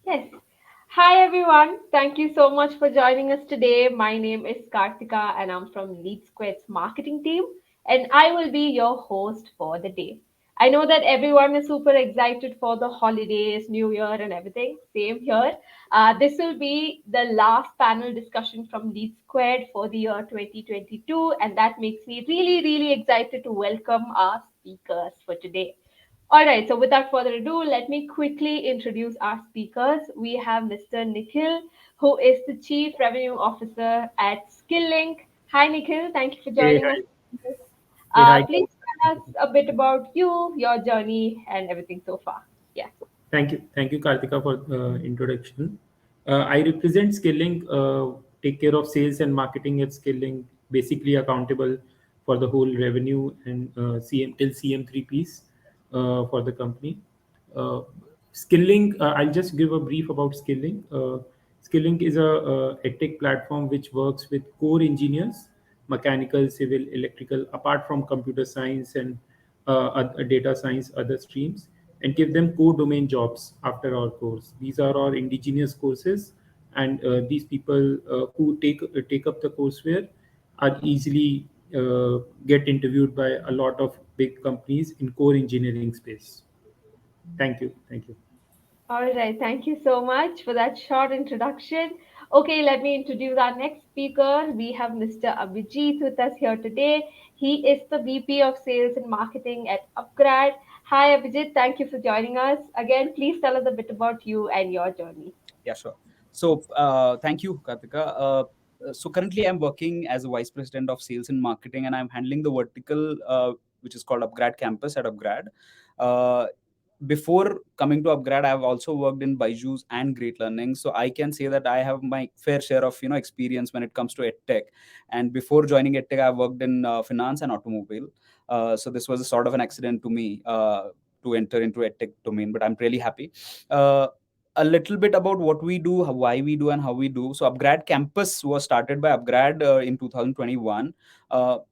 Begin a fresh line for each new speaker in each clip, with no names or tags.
Yes. Hi, everyone. Thank you so much for joining us today. My name is Kartika, and I'm from LeadSquared's marketing team, and I will be your host for the day. I know that everyone is super excited for the holidays, New Year, and everything. Same here. This will be the last panel discussion from LeadSquared for the year 2022, and that makes me really, really excited to welcome our speakers for today. All right, so without further ado, let me quickly introduce our speakers. We have Mr. Nikhil, who is the Chief Revenue Officer at SkillLink. Hi, Nikhil. Thank you for
Hey,
joining us.
hi. Hey, hi.
Please tell us a bit about you, your journey, and everything so far. Yeah.
Thank you. Thank you, Kartika, for introduction. I represent Skilling, take care of sales and marketing at Skilling, basically accountable for the whole revenue and CM till CM3 piece for the company. Uh, Skilling, I'll just give a brief about Skilling. Skilling is a edtech platform which works with core engineers, mechanical, civil, electrical, apart from computer science and data science, other streams, and give them core domain jobs after our course. These are our indigenous courses, and these people who take up the courseware are easily get interviewed by a lot of big companies in core engineering space. Thank you. Thank you.
All right, thank you so much for that short introduction. Okay, let me introduce our next speaker. We have Mr. Abhijit with us here today. He is the VP of Sales and Marketing at UpGrad. Hi, Abhijit. Thank you for joining us. Again, please tell us a bit about you and your journey.
Yeah, sure. Thank you, Kartika. So currently, I'm working as a vice president of sales and marketing, and I'm handling the vertical, which is called Upgrad Campus at Upgrad. Uh, Before coming to Upgrad, I've also worked in Byju's and Great Learning, so I can say that I have my fair share of experience when it comes to EdTech. And before joining EdTech, I worked in finance and automobile. So this was a sort of an accident to me to enter into EdTech domain, but I'm really happy. Uh, a little bit about what we do, why we do, and how we do. So, Upgrad Campus was started by Upgrad in 2021.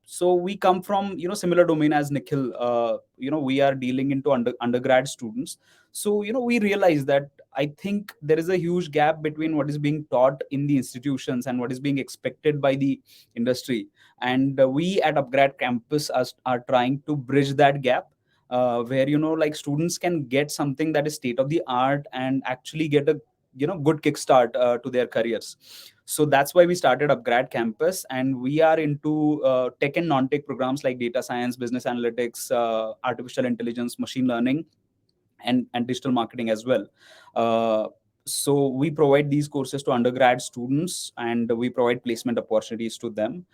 So we come from similar domain as Nikhil. We are dealing into undergrad students. So we realize that I think there is a huge gap between what is being taught in the institutions and what is being expected by the industry. And we at Upgrad Campus are trying to bridge that gap, where like students can get something that is state of the art and actually get a good kickstart to their careers. So that's why we started Upgrad Campus, and we are into tech and non-tech programs like data science, business analytics, artificial intelligence, machine learning, and digital marketing as well. Uh, so we provide these courses to undergrad students, and we provide placement opportunities to them.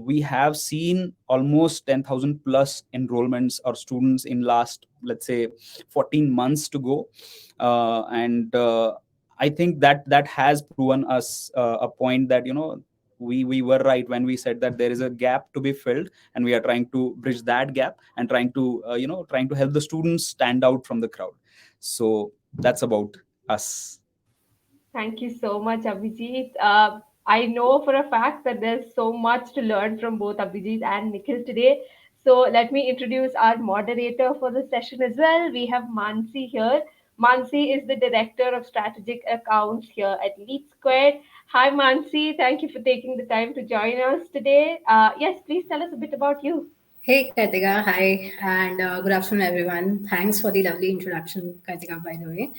We have seen almost 10,000 plus enrollments or students in last, let's say, 14 months to go. And I think that has proven us a point that we were right when we said that there is a gap to be filled, and we are trying to bridge that gap and trying to help the students stand out from the crowd. So that's about us.
Thank you so much, Abhijit. I know for a fact that there's so much to learn from both Abhijit and Nikhil today. So let me introduce our moderator for the session as well. We have Mansi here. Mansi is the Director of Strategic Accounts here at LeadSquared. Hi, Mansi. Thank you for taking the time to join us today. Yes, please tell us a bit about you.
Hey Kartika, hi, and good afternoon everyone. Thanks for the lovely introduction, Kartika, by the way.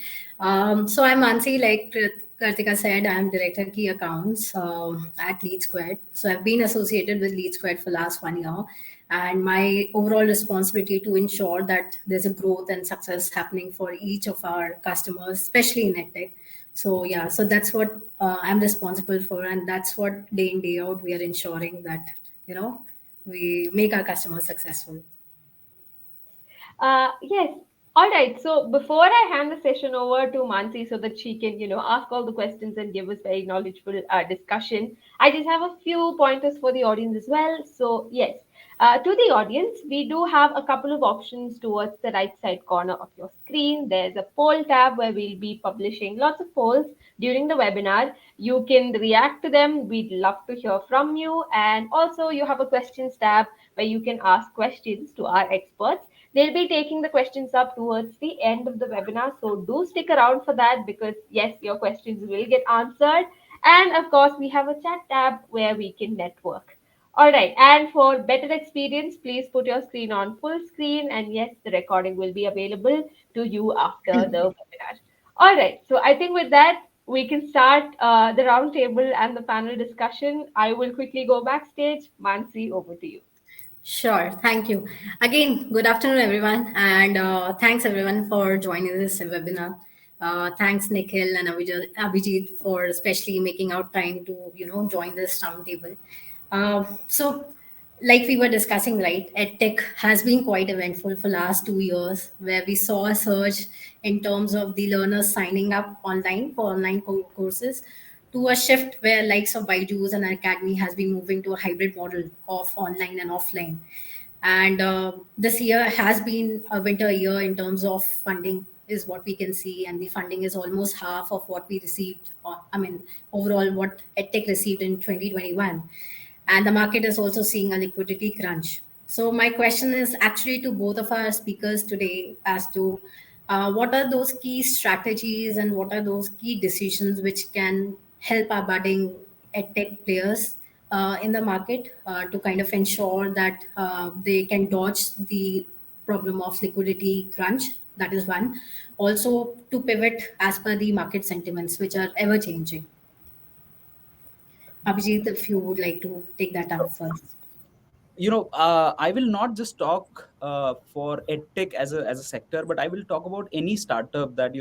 So I'm Mansi, like Kartika said, I'm Director Key Accounts at LeadSquared. So I've been associated with LeadSquared for last 1 year, and my overall responsibility to ensure that there's a growth and success happening for each of our customers, especially in EdTech. So yeah, so that's what I'm responsible for, and that's what day in day out we are ensuring that you know we make our customers successful.
Yes. All right. So before I hand the session over to Mansi so that she can, ask all the questions and give us very knowledgeable discussion, I just have a few pointers for the audience as well. So yes, to the audience, we do have a couple of options towards the right side corner of your screen. There's a poll tab where we'll be publishing lots of polls during the webinar. You can react to them. We'd love to hear from you. And also, you have a questions tab where you can ask questions to our experts. They'll be taking the questions up towards the end of the webinar. So do stick around for that because, yes, your questions will get answered. And of course, we have a chat tab where we can network. All right. And for better experience, please put your screen on full screen. And yes, the recording will be available to you after the webinar. All right. So I think with that, we can start the roundtable and the panel discussion. I will quickly go backstage. Mansi, over to you.
Sure. Thank you. Again, good afternoon, everyone. And thanks, everyone, for joining this webinar. Thanks, Nikhil and Abhijit, for especially making out time to, join this roundtable. So, like we were discussing, right, EdTech has been quite eventful for last 2 years, where we saw a surge in terms of the learners signing up online for online courses to a shift where likes of Byju's and Academy has been moving to a hybrid model of online and offline. And this year has been a winter year in terms of funding is what we can see, and the funding is almost half of what we received. I mean, overall, what EdTech received in 2021, and the market is also seeing a liquidity crunch. So my question is actually to both of our speakers today as to what are those key strategies and what are those key decisions which can help our budding edtech players in the market to kind of ensure that they can dodge the problem of liquidity crunch. That is one. Also to pivot as per the market sentiments, which are ever changing. Abhijit, if you would like to take that up first.
I will not just talk for edtech as a sector, but I will talk about any startup that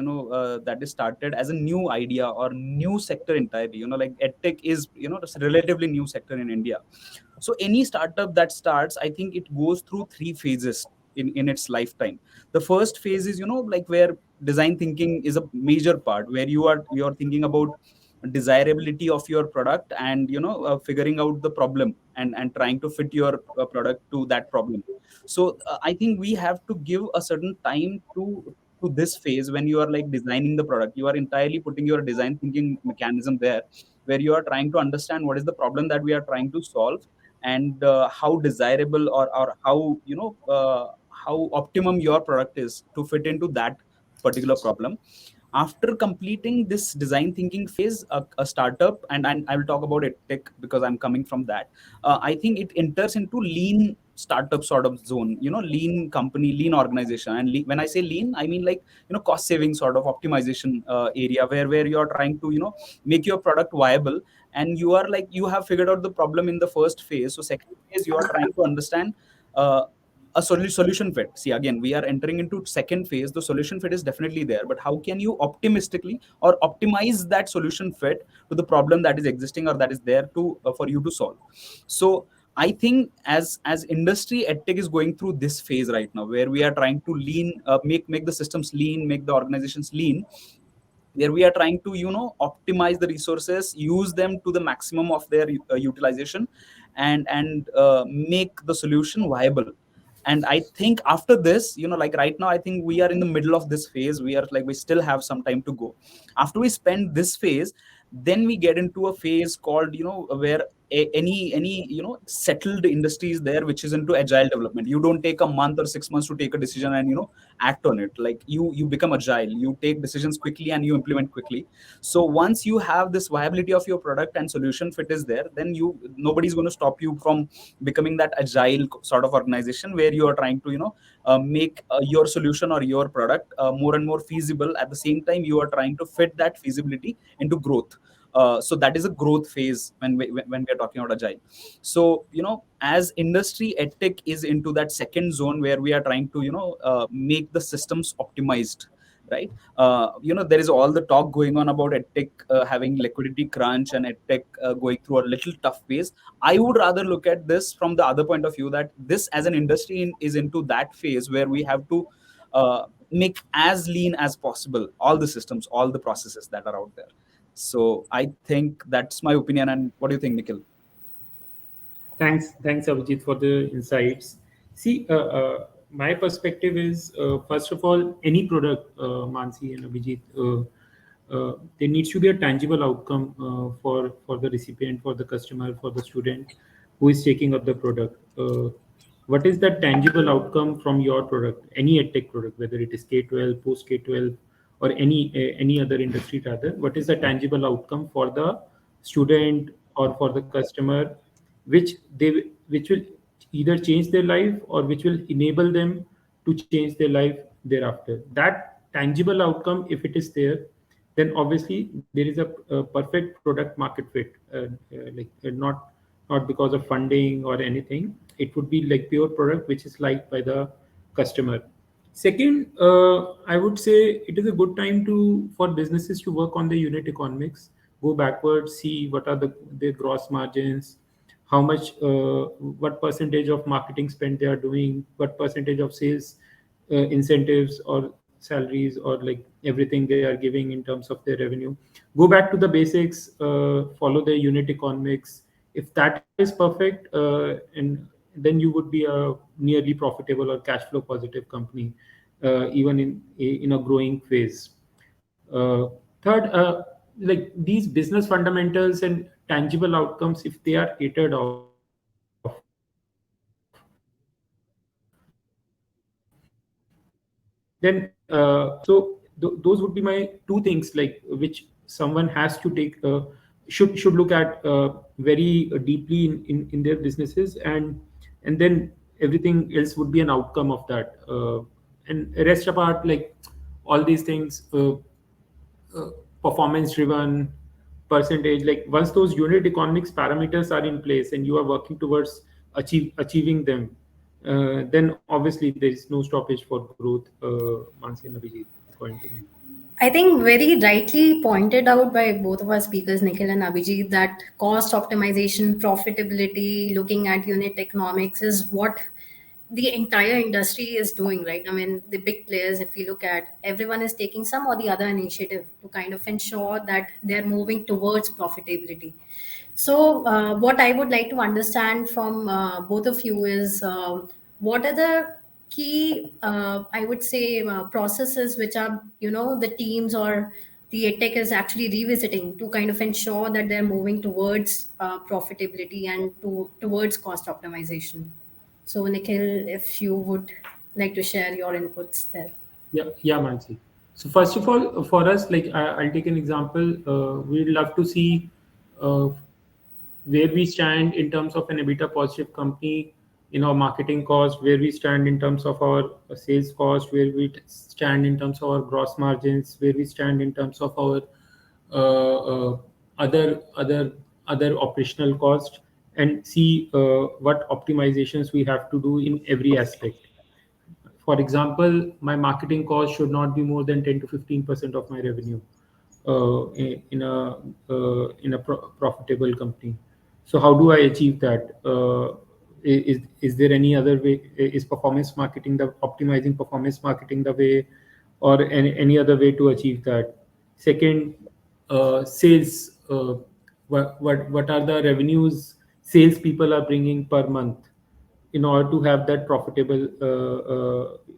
that is started as a new idea or new sector entirely. Like edtech is just a relatively new sector in India. So any startup that starts, I think it goes through three phases in its lifetime. The first phase is like where design thinking is a major part, where you are thinking about desirability of your product and figuring out the problem and trying to fit your product to that problem. So I think we have to give a certain time to this phase. When you are like designing the product, you are entirely putting your design thinking mechanism there, where you are trying to understand what is the problem that we are trying to solve, and how desirable or how how optimum your product is to fit into that particular problem. After completing this design thinking phase, a startup, and I will talk about it tech because I'm coming from that. I think it enters into lean startup sort of zone, lean company, lean organization. And when I say lean, I mean like cost saving sort of optimization area, where you are trying to make your product viable, and you are like you have figured out the problem in the first phase. So second phase, you are trying to understand uh, a solution fit. See, again, we are entering into second phase. The solution fit is definitely there, but how can you optimistically or optimize that solution fit to the problem that is existing or that is there to for you to solve? So I think as industry, edtech is going through this phase right now, where we are trying to lean, make the systems lean, make the organizations lean, where we are trying to optimize the resources, use them to the maximum of their utilization, and make the solution viable. And I think after this, like right now, I think we are in the middle of this phase. We still have some time to go. After we spend this phase, then we get into a phase called where any settled industry is there, which is into agile development. You don't take a month or 6 months to take a decision and act on it. Like you become agile, you take decisions quickly and you implement quickly. So once you have this viability of your product and solution fit is there, then nobody's going to stop you from becoming that agile sort of organization, where you are trying to make your solution or your product more and more feasible. At the same time, you are trying to fit that feasibility into growth. So that is a growth phase when we are talking about agile. So as industry, edtech is into that second zone, where we are trying to make the systems optimized, right? There is all the talk going on about edtech having liquidity crunch and edtech going through a little tough phase. I would rather look at this from the other point of view, that this as an industry is into that phase where we have to make as lean as possible all the systems, all the processes that are out there. So I think that's my opinion. And what do you think, Nikhil?
Thanks, Abhijit, for the insights. See, my perspective is first of all, any product, Mansi and Abhijit, there needs to be a tangible outcome for the recipient, for the customer, for the student who is taking up the product. what is the tangible outcome from your product, any edtech product, whether it is K-12, post K-12, or any other industry rather. What is the tangible outcome for the student or for the customer, which which will either change their life or which will enable them to change their life thereafter. That tangible outcome, if it is there, then obviously there is a perfect product market fit. Not because of funding or anything. It would be like pure product which is liked by the customer. Second, I would say it is a good time to for businesses to work on the unit economics, go backwards, see what are their gross margins, how much, what percentage of marketing spend they are doing, what percentage of sales incentives or salaries or like everything they are giving in terms of their revenue. Go back to the basics, follow the unit economics. If that is perfect, and then you would be a nearly profitable or cash flow positive company, even in a growing phase. Third, like these business fundamentals and tangible outcomes, if they are catered off, then those would be my two things, like which someone has to take, should look at very deeply in their businesses, and then everything else would be an outcome of that, and rest apart, like all these things, uh, performance driven, percentage, like once those unit economics parameters are in place and you are working towards achieving them, then obviously there is no stoppage for growth, Mansi and Abhijit, according to me.
I think very rightly pointed out by both of our speakers, Nikhil and Abhijit, that cost optimization, profitability, looking at unit economics is what the entire industry is doing, right? I mean, the big players, if we look at, everyone is taking some or the other initiative to kind of ensure that they're moving towards profitability. So, what I would like to understand from both of you is what are the key, I would say, processes which are, the teams or the EdTech is actually revisiting to kind of ensure that they're moving towards profitability and towards cost optimization. So, Nikhil, if you would like to share your inputs there.
Yeah, Mansi. So first of all, for us, like I'll take an example. We'd love to see uh, where we stand in terms of an EBITDA positive company in our marketing cost, where we stand in terms of our sales cost, where we stand in terms of our gross margins, where we stand in terms of our other operational cost, and see what optimizations we have to do in every aspect. For example, my marketing cost should not be more than 10 to 15% of my revenue, in a profitable company. So how do I achieve that? Is there any other way? Is performance marketing the optimizing performance marketing the way, or any other way to achieve that? Second, sales. What are the revenues sales people are bringing per month in order to have that profitable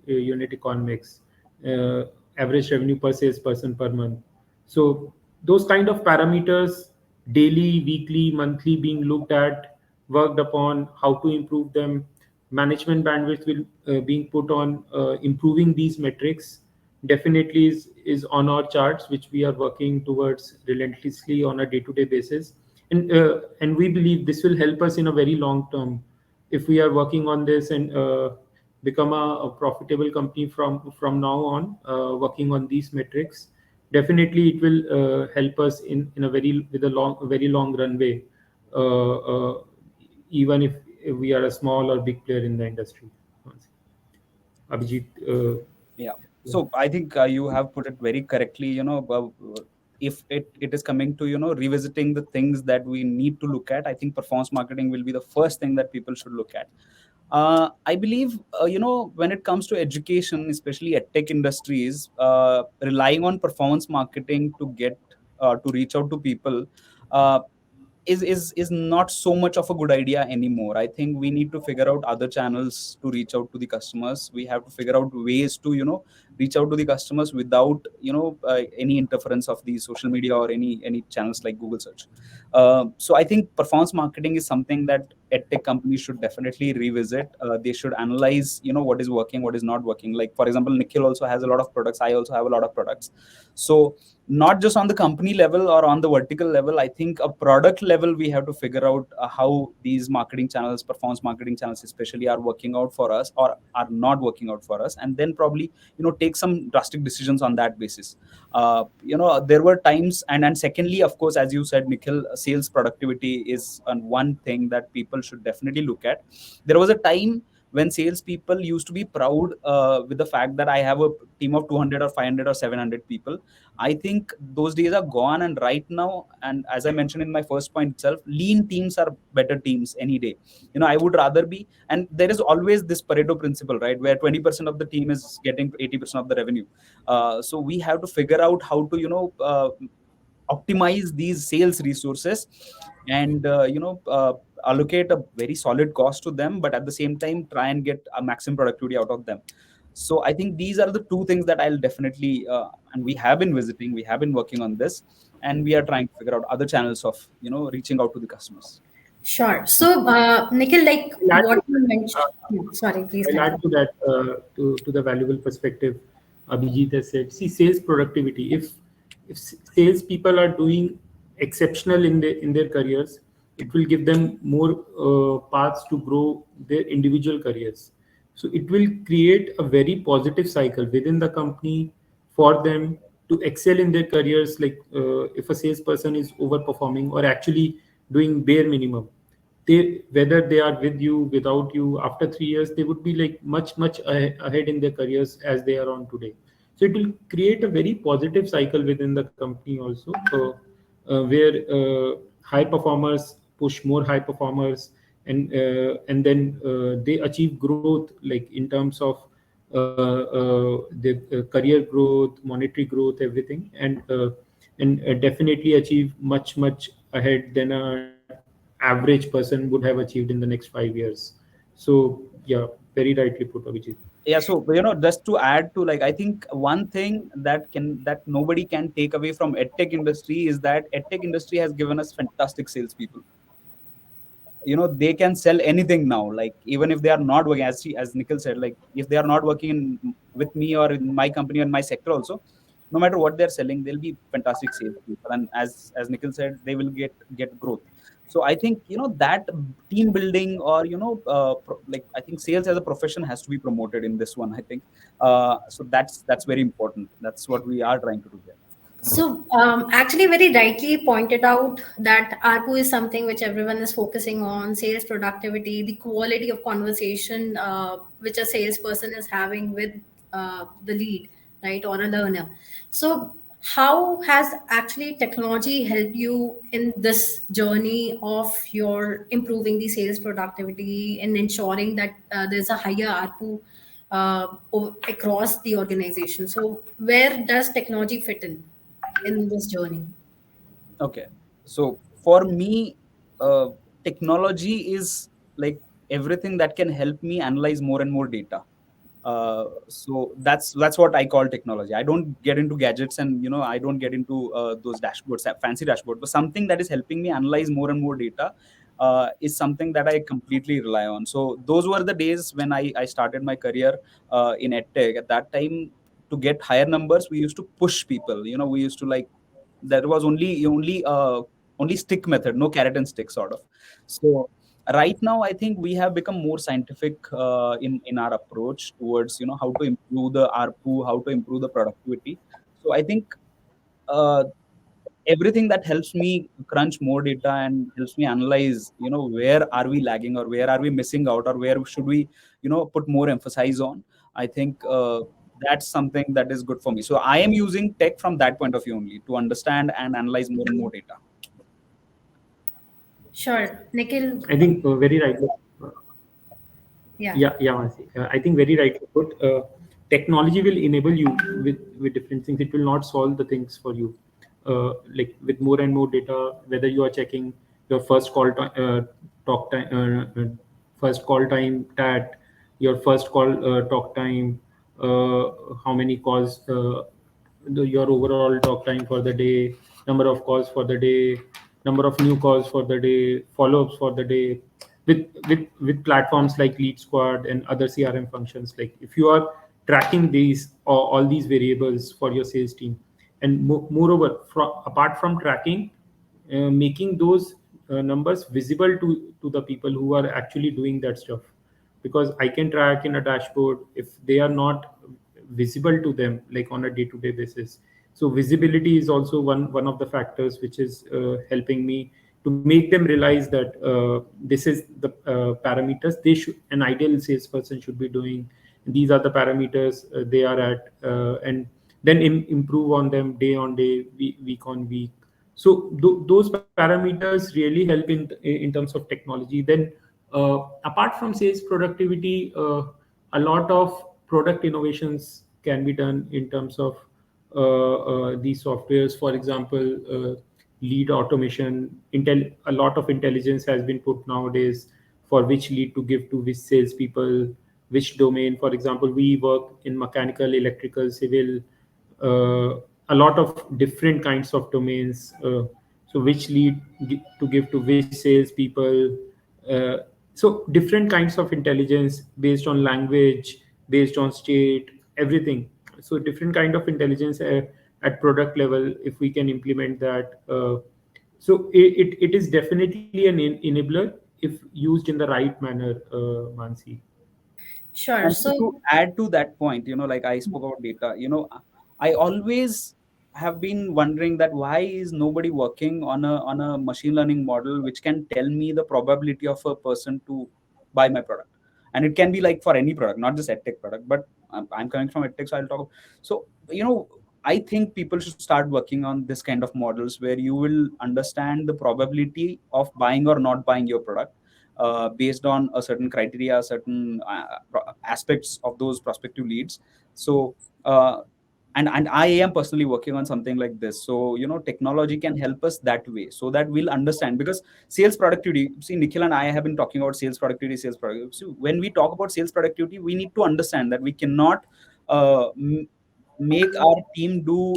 unit economics, uh, average revenue per salesperson per month. So those kind of parameters, daily, weekly, monthly, being looked at, worked upon, how to improve them. Management bandwidth will being put on improving these metrics. Definitely is on our charts, which we are working towards relentlessly on a day-to-day basis, and we believe this will help us in a very long term if we are working on this and become a profitable company from now on, working on these metrics. Definitely it will help us in a very long runway, uh, uh, even if we are a small or big player in the industry. Abhijit,
Yeah.
yeah.
So I think you have put it very correctly. If it is coming to revisiting the things that we need to look at, I think performance marketing will be the first thing that people should look at. I believe when it comes to education, especially at tech industries, relying on performance marketing to get to reach out to people. Uh, is not so much of a good idea anymore. I think we need to figure out other channels to reach out to the customers. We have to figure out ways to reach out to the customers without any interference of the social media or any channels like Google search. So I think performance marketing is something that edtech companies should definitely revisit. They should analyze, what is working, what is not working. Like, for example, Nikhil also has a lot of products. I also have a lot of products. So not just on the company level or on the vertical level, I think a product level, we have to figure out how these marketing channels, performance marketing channels especially, are working out for us or are not working out for us, and then probably take some drastic decisions on that basis. There were times, and secondly, of course, as you said, Nikhil, sales productivity is one thing that people should definitely look at. There was a time when salespeople used to be proud with the fact that I have a team of 200 or 500 or 700 people. I think those days are gone, and right now, and as I mentioned in my first point itself, lean teams are better teams any day. I would rather be, and there is always this Pareto principle, right, where 20% of the team is getting 80% of the revenue. So we have to figure out how to optimize these sales resources, and allocate a very solid cost to them, but at the same time try and get a maximum productivity out of them. So I think these are the two things that I'll definitely and we have been visiting, we have been working on this, and we are trying to figure out other channels of reaching out to the customers.
Sure. So, Nikhil, like
I'll add
what
to
you
that,
mentioned. Sorry, please
I'll add
continue.
to that, to the valuable perspective Abhijit has said. See, sales productivity. If sales people are doing exceptional in their careers, it will give them more paths to grow their individual careers. So it will create a very positive cycle within the company for them to excel in their careers. Like if a salesperson is overperforming or actually doing bare minimum, they, whether they are with you, without you, after 3 years they would be like much ahead in their careers as they are on today. So it will create a very positive cycle within the company also, where high performers push more high performers, and then they achieve growth, like in terms of the career growth, monetary growth, everything, and definitely achieve much ahead than a average person would have achieved in the next 5 years. So yeah, very rightly put, Abhijit.
Yeah, so just to add to, like, I think one thing that nobody can take away from edtech industry is that edtech industry has given us fantastic salespeople. They can sell anything now, like even if they are not working, as Nikhil said, like if they are not working with me or in my company or in my sector also, no matter what they're selling, they'll be fantastic salespeople, and as Nikhil said, they will get growth. So I think that team building, or like, I think sales as a profession has to be promoted in this one, I think. So that's very important. That's what we are trying to do here.
So, actually, very rightly pointed out that ARPU is something which everyone is focusing on, sales productivity, the quality of conversation which a salesperson is having with the lead, right, or a learner. So, how has actually technology helped you in this journey of your improving the sales productivity and ensuring that there's a higher ARPU across the organization? So, where does technology fit in this journey?
Okay. So for me, technology is like everything that can help me analyze more and more data. So that's what I call technology. I don't get into gadgets, and I don't get into those dashboards, that fancy dashboard, but something that is helping me analyze more and more data is something that I completely rely on. So those were the days when I started my career in edtech. At that time, to get higher numbers, we used to push people. We used to, like, there was only stick method, no carrot and stick sort of. So right now, I think we have become more scientific in our approach towards how to improve the ARPU, how to improve the productivity. So I think uh, everything that helps me crunch more data and helps me analyze where are we lagging, or where are we missing out, or where should we put more emphasis on. I think that's something that is good for me. So I am using tech from that point of view only, to understand and analyze more and more data.
Sure, Nikhil.
I think very rightly.
Yeah.
Yeah, Mansi. I think very rightly put. Technology will enable you with different things. It will not solve the things for you. Like with more and more data, whether you are checking your talk time, first call time tat, your first call talk time, how many calls, your overall talk time for the day, number of calls for the day, number of new calls for the day, follow-ups for the day. with platforms like LeadSquared and other CRM functions. Like if you are tracking these or all these variables for your sales team, and moreover, apart from tracking, making those numbers visible to the people who are actually doing that stuff, because I can track in a dashboard if they are not visible to them like on a day-to-day basis. So visibility is also one of the factors which is helping me to make them realize that this is the parameters they should an ideal salesperson should be doing. These are the parameters they are at, and then improve on them day on day, week on week. So those parameters really help in terms of technology. Then apart from sales productivity, a lot of product innovations can be done in terms of these softwares. For example, lead automation. A lot of intelligence has been put nowadays for which lead to give to which salespeople, which domain. For example, we work in mechanical, electrical, civil, a lot of different kinds of domains. So which lead to give to which salespeople. Uh, so different kinds of intelligence based on language, based on state, everything. So different kind of intelligence at product level, if we can implement that. So it is definitely an enabler if used in the right manner, Mansi.
Sure.
And
So,
to add to that point, like I spoke about data, I always have been wondering that why is nobody working on a machine learning model which can tell me the probability of a person to buy my product. And it can be like for any product, not just edtech product, but I'm coming from edtech, so I'll talk. So, I think people should start working on this kind of models where you will understand the probability of buying or not buying your product based on a certain criteria, certain aspects of those prospective leads. So, and I am personally working on something like this. So, technology can help us that way, so that we'll understand. Because sales productivity, see, Nikhil and I have been talking about sales productivity, sales productivity. So when we talk about sales productivity, we need to understand that we cannot uh, m- make our team do,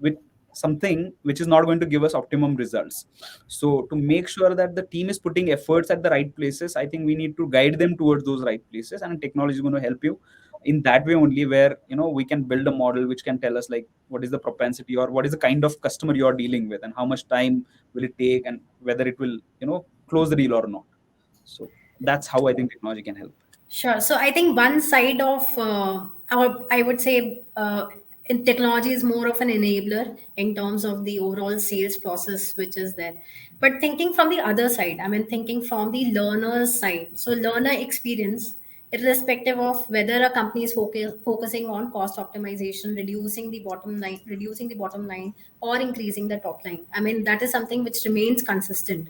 with something which is not going to give us optimum results. So to make sure that the team is putting efforts at the right places, I think we need to guide them towards those right places, and technology is going to help you in that way only, where we can build a model which can tell us like what is the propensity or what is the kind of customer you are dealing with, and how much time will it take, and whether it will close the deal or not. So that's how I think technology can help.
sure. So I think one side of our, I would say, in technology is more of an enabler in terms of the overall sales process, which is there. But thinking from the other side, I mean, thinking from the learner's side, so learner experience, irrespective of whether a company is focusing on cost optimization, reducing the bottom line, or increasing the top line. I mean, that is something which remains consistent.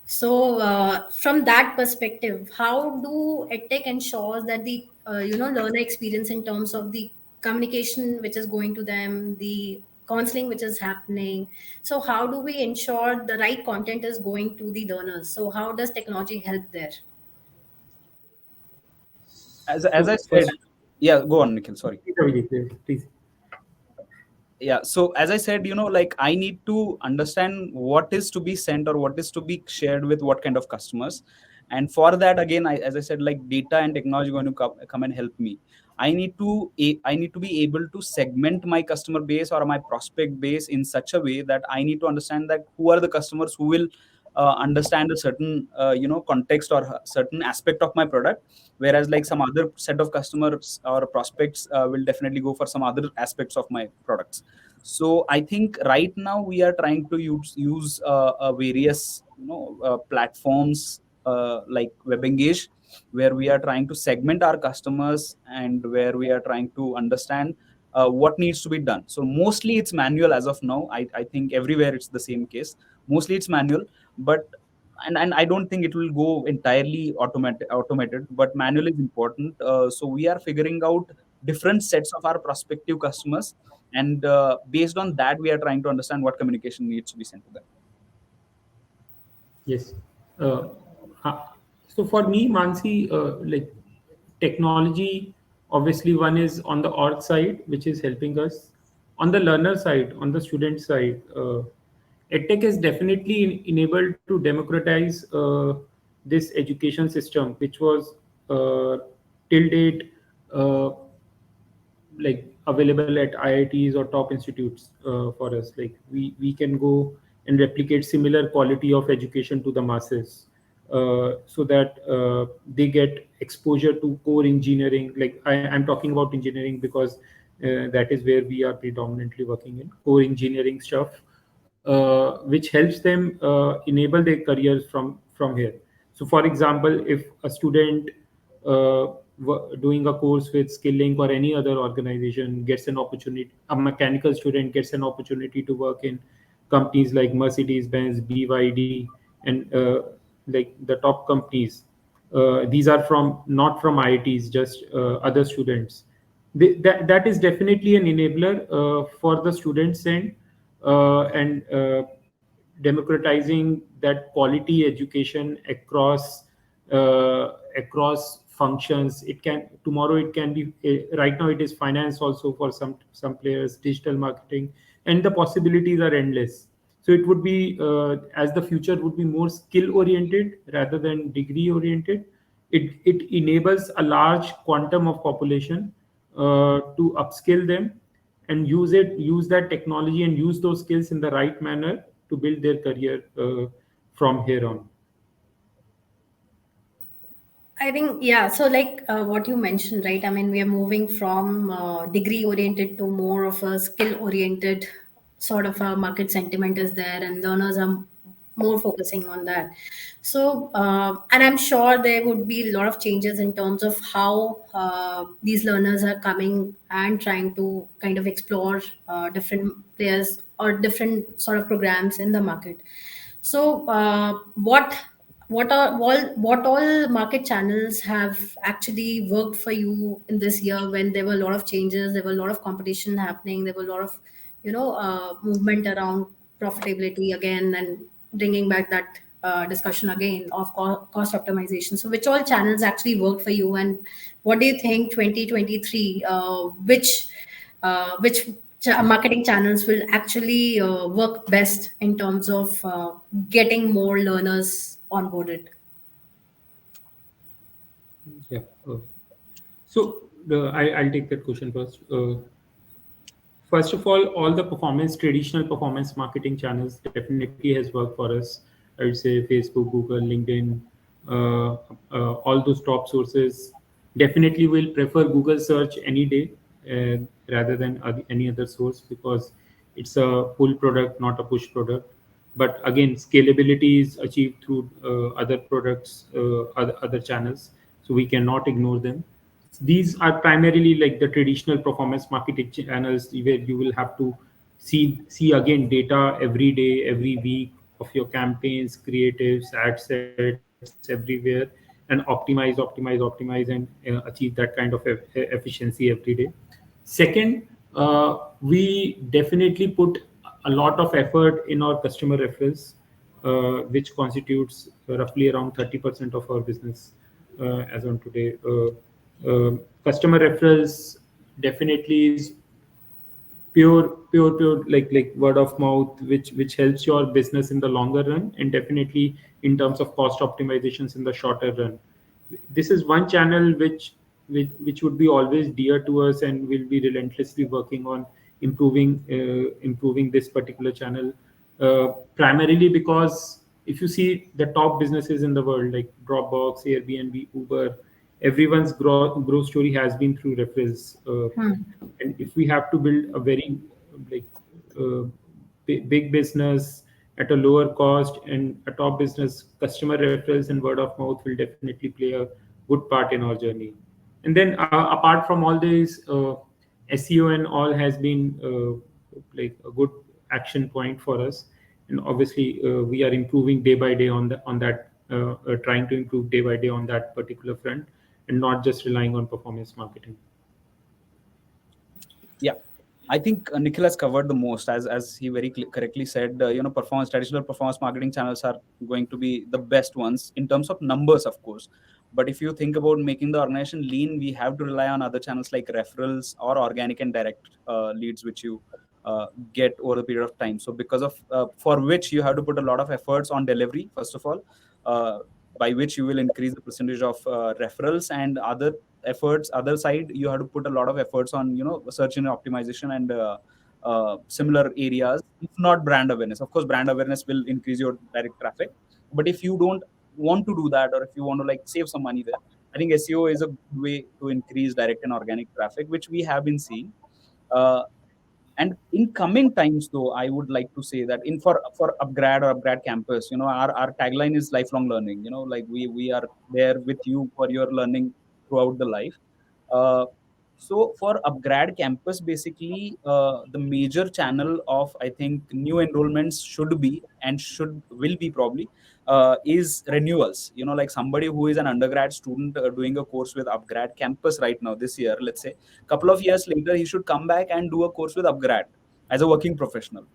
So, from that perspective, how do EdTech ensures that the learner experience in terms of the communication which is going to them, the counseling which is happening? So, how do we ensure the right content is going to the learners? So, how does technology help there?
As I
So
said,
first,
yeah, go on, Nikhil, sorry.
please.
Yeah, so as I said, like I need to understand what is to be sent or what is to be shared with what kind of customers. And for that, again, as I said, like data and technology going to come and help me. I need to be able to segment my customer base or my prospect base in such a way that I need to understand that who are the customers who will understand a certain context or a certain aspect of my product, whereas like some other set of customers or prospects will definitely go for some other aspects of my products. So I think right now we are trying to use various platforms like WebEngage, where we are trying to segment our customers and where we are trying to understand what needs to be done. So mostly it's manual as of now. I think everywhere it's the same case. Mostly it's manual, but and I don't think it will go entirely automated, but manual is important. So we are figuring out different sets of our prospective customers, and based on that we are trying to understand what communication needs to be sent to them.
Yes. Uh, uh, so for me, Mansi, like technology, obviously one is on the org side, which is helping us. On the learner side, on the student side, EdTech is definitely enabled to democratize this education system, which was till date uh, like available at IITs or top institutes for us. Like we can go and replicate similar quality of education to the masses, so that they get exposure to core engineering. Like I'm talking about engineering because that is where we are predominantly working in core engineering stuff, which helps them enable their careers from here. So, for example, if a student doing a course with Skilling or any other organization gets an opportunity, a mechanical student gets an opportunity to work in companies like Mercedes Benz, BYD, and like the top companies. These are from not from IITs, just other students. That is definitely an enabler for the students and democratizing that quality education across functions. It can tomorrow it can be right now it is finance also for some players, digital marketing, and the possibilities are endless. So it would be as the future would be more skill oriented rather than degree oriented. It enables a large quantum of population to upskill them and use that technology and use those skills in the right manner to build their career from here on.
I think, yeah. So, like what you mentioned, right? I mean, we are moving from degree oriented to more of a skill oriented sort of a market sentiment is there, and learners are more focusing on that. So, and I'm sure there would be a lot of changes in terms of how these learners are coming and trying to kind of explore different players or different sort of programs in the market. So, what all market channels have actually worked for you in this year when there were a lot of changes, there were a lot of competition happening, there were a lot of movement around profitability again, and bringing back that discussion again of cost optimization. So, which all channels actually worked for you, and what do you think 2023? Which marketing channels will actually work best in terms of getting more learners onboarded?
Yeah. I'll take that question first. First of all the traditional performance marketing channels definitely has worked for us. I would say Facebook, Google, LinkedIn, all those top sources. Definitely will prefer Google search any day rather than any other source, because it's a pull product, not a push product. But again, scalability is achieved through other products, other channels, so we cannot ignore them. These are primarily like the traditional performance marketing channels, where you will have to see again data every day, every week of your campaigns, creatives, ad sets everywhere, and optimize and achieve that kind of efficiency every day. Second, we definitely put a lot of effort in our customer referrals, which constitutes roughly around 30% of our business as on today. Customer referrals definitely is pure like word of mouth, which helps your business in the longer run, and definitely in terms of cost optimizations in the shorter run. This is one channel which would be always dear to us, and we'll be relentlessly working on improving this particular channel, primarily because if you see the top businesses in the world like Dropbox, Airbnb, Uber, everyone's growth story has been through referrals. And if we have to build a very like uh, big business at a lower cost and a top business, customer referrals and word of mouth will definitely play a good part in our journey. And then apart from all these, SEO and all has been like a good action point for us. And obviously we are improving day by day on that, trying to improve day by day on that particular front, and not just relying on performance marketing.
Yeah, I think Nikhil has covered the most, as he very correctly said. Performance traditional performance marketing channels are going to be the best ones in terms of numbers, of course. But if you think about making the organization lean, we have to rely on other channels like referrals or organic and direct leads, which you get over the period of time. So because of for which you have to put a lot of efforts on delivery, first of all. by which you will increase the percentage of referrals, and other side you have to put a lot of efforts on search engine optimization and similar areas, if not brand awareness. Of course, brand awareness will increase your direct traffic, but if you don't want to do that, or if you want to like save some money there, I think SEO is a good way to increase direct and organic traffic, which we have been seeing. uh, and in coming times, though, I would like to say that in for upgrad or upgrad campus, our tagline is lifelong learning. Like we are there with you for your learning throughout the life. uh, so for upgrad campus, basically, the major channel of, I think, new enrollments should be, and should will be probably, is renewals. Like somebody who is an undergrad student doing a course with upgrad campus right now this year, let's say, couple of years later he should come back and do a course with upgrad as a working professional.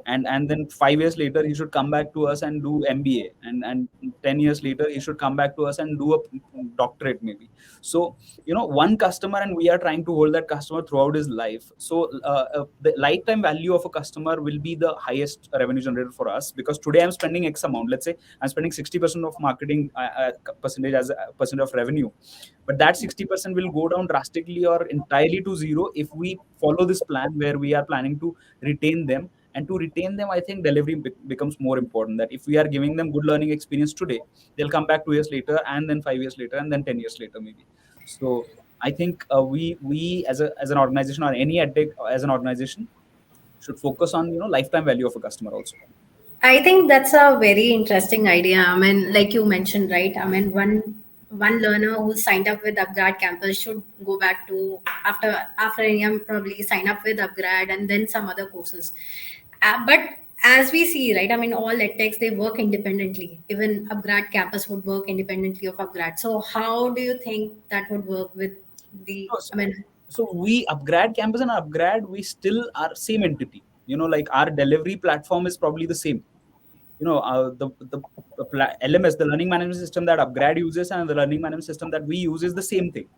And then 5 years later he should come back to us and do MBA, and 10 years later he should come back to us and do a doctorate maybe. So one customer, and we are trying to hold that customer throughout his life. So the lifetime value of a customer will be the highest revenue generator for us, because today I'm spending X amount. Let's say I'm spending 60% of marketing percentage as a percent of revenue, but that 60% will go down drastically or entirely to zero if we follow this plan where we are planning to retain them. And to retain them, I think delivery becomes more important. That if we are giving them good learning experience today, they'll come back 2 years later, and then 5 years later, and then 10 years later maybe. So I think we as an organization, or any edtech as an organization, should focus on lifetime value of a customer also.
I think that's a very interesting idea. I mean, like you mentioned, right? I mean, one learner who signed up with Upgrad campus should go back to after AM probably sign up with Upgrad and then some other courses. But as we see, right? I mean, all edtechs, they work independently. Even Upgrad campus would work independently of Upgrad. So how do you think that would work with the?
No,
I mean,
so we upgrade campus and upgrade, we still are same entity. Like our delivery platform is probably the same. The LMS, the learning management system that upgrade uses, and the learning management system that we use is the same thing.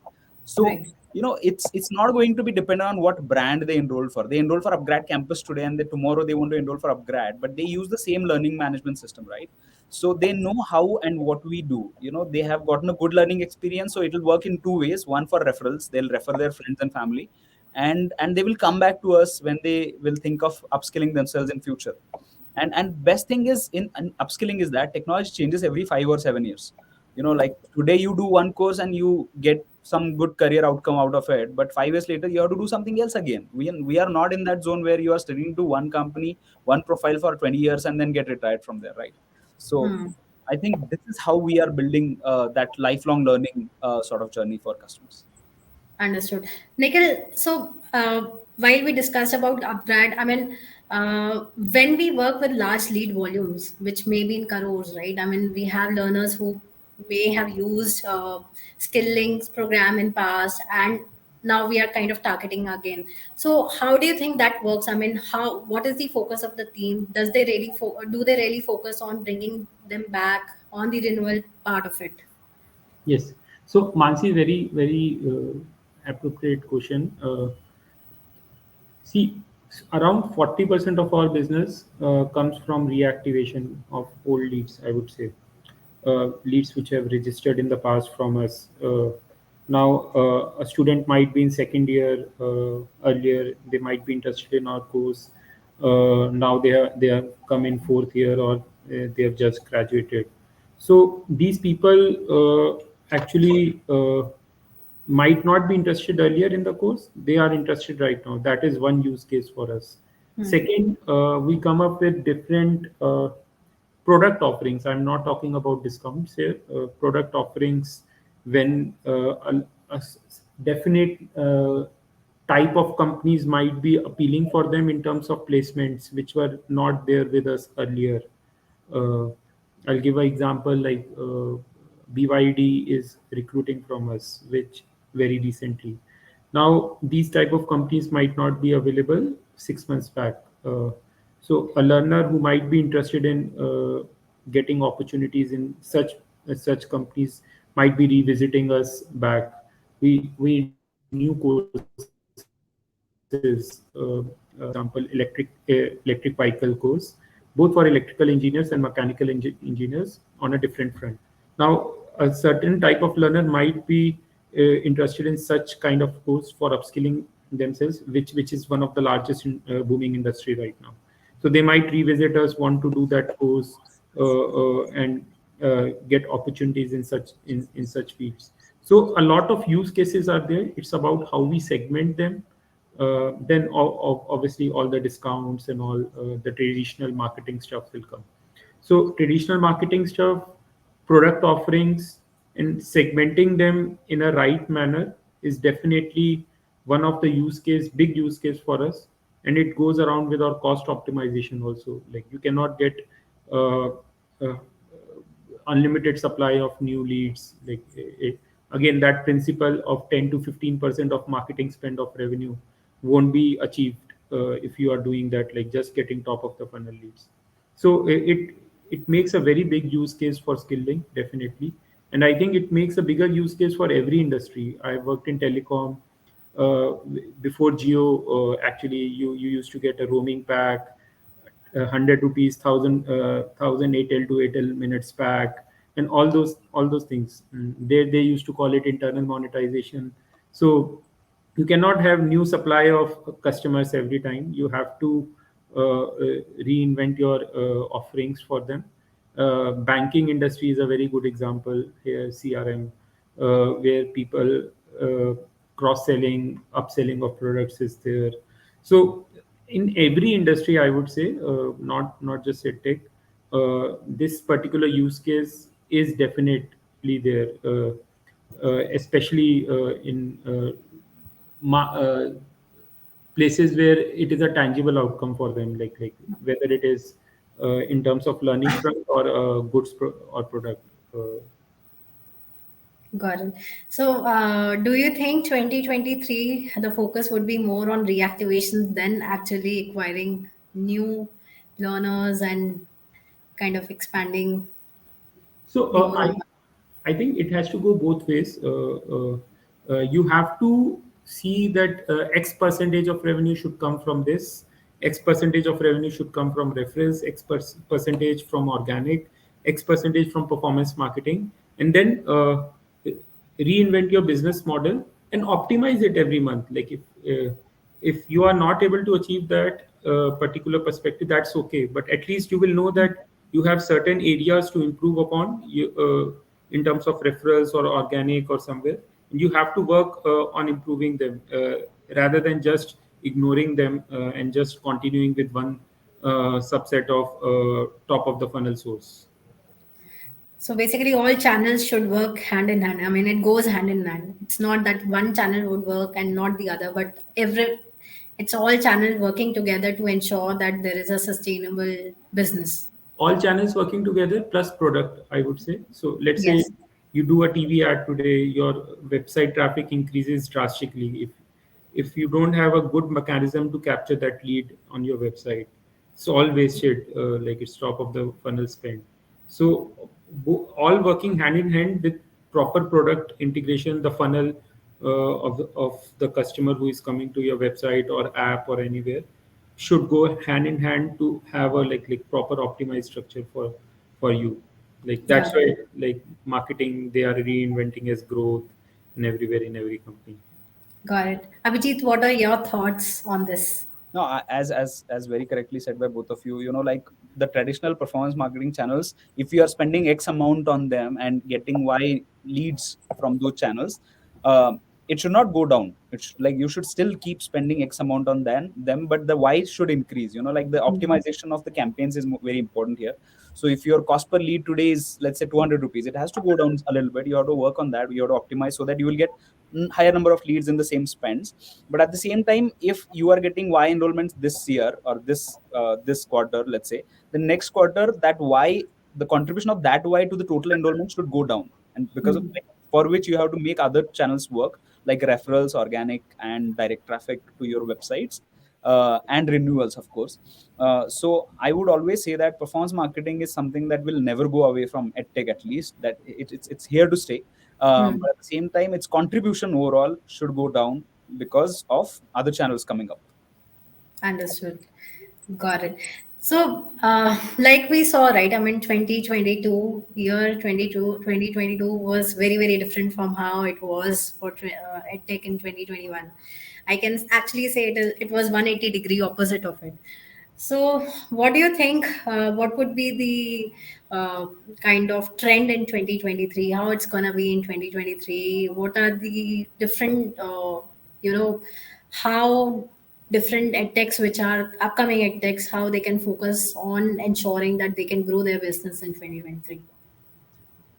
So
right.
it's not going to be dependent on what brand they enroll for. They enroll for upgrade campus today, and tomorrow they want to enroll for upgrade, but they use the same learning management system, right? So they know how and what we do. They have gotten a good learning experience, so it will work in two ways. One, for referrals, they'll refer their friends and family, and they will come back to us when they will think of upskilling themselves in future. And best thing is in upskilling is that technology changes every 5 or 7 years. Like today you do one course and you get some good career outcome out of it, but 5 years later you have to do something else again. We are not in that zone where you are studying to one company, one profile for 20 years and then get retired from there, right? So
Hmm.
I think this is how we are building that lifelong learning sort of journey for customers.
Understood. Nikhil, so while we discussed about upgrade, I mean, when we work with large lead volumes, which may be in crores, right? I mean, we have learners who may have used skill links program in past, and now we are kind of targeting again. So how do you think that works? I mean, what is the focus of the team? Do they really focus on bringing them back on the renewal part of it?
Yes. So Mansi, very, very appropriate question. See, around 40% of our business comes from reactivation of old leads, I would say. Leads which have registered in the past from us. Now, a student might be in second year. Earlier, they might be interested in our course. Now they have come in fourth year, or they have just graduated. So these people actually might not be interested earlier in the course. They are interested right now. That is one use case for us. Second, we come up with different product offerings. I'm not talking about discounts here. Product offerings when definite type of companies might be appealing for them in terms of placements, which were not there with us earlier. Uh, I'll give an example like BYD is recruiting from us, which very recently. Now, these type of companies might not be available 6 months back. So a learner who might be interested in getting opportunities in such companies might be revisiting us back. We introduce new courses, example electric vehicle course, both for electrical engineers and mechanical engineers on a different front. Now, a certain type of learner might be interested in such kind of course for upskilling themselves, which is one of the largest booming industry right now. So they might revisit us, want to do that course, and get opportunities in such fields. So a lot of use cases are there. It's about how we segment them. Then obviously all the discounts and all the traditional marketing stuff will come. So traditional marketing stuff, product offerings, and segmenting them in a right manner is definitely one of the big use case for us. And it goes around with our cost optimization also. Like you cannot get uh, uh, unlimited supply of new leads. Like again, that principle of 10 to 15% of marketing spend of revenue won't be achieved if you are doing that, like just getting top of the funnel leads. So it makes a very big use case for skilling, definitely. And I think it makes a bigger use case for every industry. I worked in telecom. Before Geo, actually, you used to get a roaming pack, 100 rupees, thousand Airtel to Airtel minutes pack, and all those things. They used to call it internal monetization. So you cannot have new supply of customers every time. You have to reinvent your offerings for them. Banking industry is a very good example here. CRM, where people uh, cross selling, upselling of products is there. So in every industry, I would say, not just edtech, this particular use case is definitely there, especially in places where it is a tangible outcome for them, like whether it is in terms of learning front or or product.
Got it. So, do you think 2023 the focus would be more on reactivations than actually acquiring new learners and kind of expanding
So
the overall?
I think it has to go both ways. You have to see that X percentage of revenue should come from this, X percentage of revenue should come from referrals, percentage from organic, X percentage from performance marketing, and then reinvent your business model and optimize it every month. Like if you are not able to achieve that particular perspective, that's okay, but at least you will know that you have certain areas to improve upon in terms of referrals or organic or somewhere, and you have to work on improving them rather than just ignoring them and just continuing with one subset of top of the funnel source.
So basically, all channels should work hand in hand. I mean, it goes hand in hand. It's not that one channel would work and not the other, but it's all channels working together to ensure that there is a sustainable business.
All channels working together plus product, I would say. So let's say
Yes.
you do a TV ad today, your website traffic increases drastically. If you don't have a good mechanism to capture that lead on your website, it's all wasted, like it's top of the funnel spend. So all working hand in hand with proper product integration, the funnel of the customer who is coming to your website or app or anywhere should go hand in hand to have a like proper optimized structure for you. Like
Got
that's
it.
why, like marketing, they are reinventing as growth in everywhere in every company.
Got it. Abhijit, what are your thoughts on this?
No, as very correctly said by both of you, like the traditional performance marketing channels, if you are spending X amount on them and getting Y leads from those channels, it should not go down. Like you should still keep spending X amount on them, but the Y should increase. Like the
Mhm.
optimization of the campaigns is very important here. So if your cost per lead today is, let's say, 200 rupees, it has to go down a little bit. You have to work on that. You have to optimize so that you will get higher number of leads in the same spends. But at the same time, if you are getting Y enrollments this year or this quarter, let's say, the next quarter, that Y, the contribution of that Y to the total enrollment should go down, and because of,
Mhm.
like, for which you have to make other channels work, like referrals, organic, and direct traffic to your websites, and renewals, of course. So I would always say that performance marketing is something that will never go away from edtech, at least that it's here to stay.
Hmm.
But at the same time, its contribution overall should go down because of other channels coming up.
Understood. Got it. So, like we saw, right? I mean, 2022, year 2022 was very, very different from how it was for EdTech in 2021. I can actually say it was 180-degree opposite of it. So, what do you think? What would be the kind of trend in 2023? How it's gonna be in 2023? What are the different, how different edtechs, which are upcoming edtechs, how they can focus on ensuring that they can grow their business in 2023?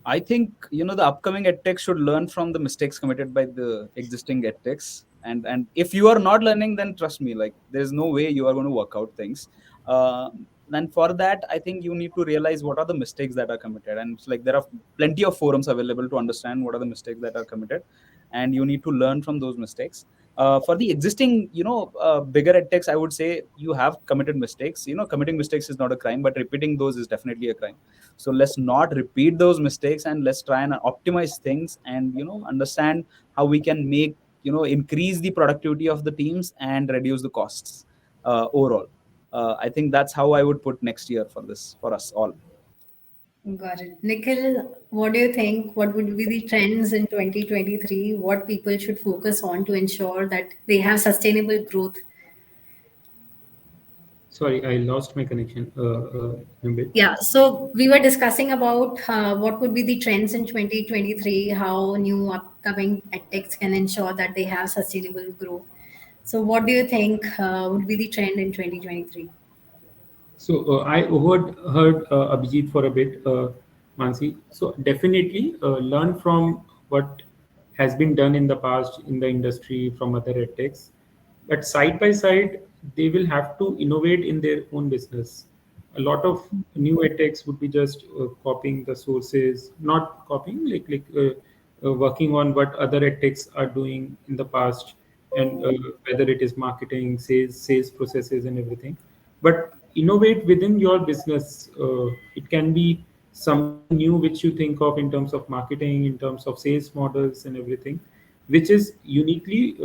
I think the upcoming edtech should learn from the mistakes committed by the existing edtechs, and if you are not learning, then trust me, like there is no way you are going to work out things. Uh, and for that, I think you need to realize what are the mistakes that are committed, and it's like there are plenty of forums available to understand what are the mistakes that are committed, and you need to learn from those mistakes. For the existing, bigger edtechs, I would say you have committed mistakes. Committing mistakes is not a crime, but repeating those is definitely a crime. So let's not repeat those mistakes, and let's try and optimize things, and understand how we can make increase the productivity of the teams and reduce the costs overall. I think that's how I would put next year for this, for us all.
Got it. Nikhil, what do you think? What would be the trends in 2023? What people should focus on to ensure that they have sustainable growth?
Sorry, I lost my connection a bit.
Yeah, so we were discussing about what would be the trends in 2023, how new upcoming edtechs can ensure that they have sustainable growth. So, what do you think would be the trend in 2023?
So I overheard Abhijit for a bit, Mansi. So definitely learn from what has been done in the past in the industry from other edtechs. But side by side, they will have to innovate in their own business. A lot of new edtechs would be just copying the sources, not copying, working on what other edtechs are doing in the past, and whether it is marketing, sales processes, and everything. But innovate within your business. It can be something new which you think of in terms of marketing, in terms of sales models and everything, which is uniquely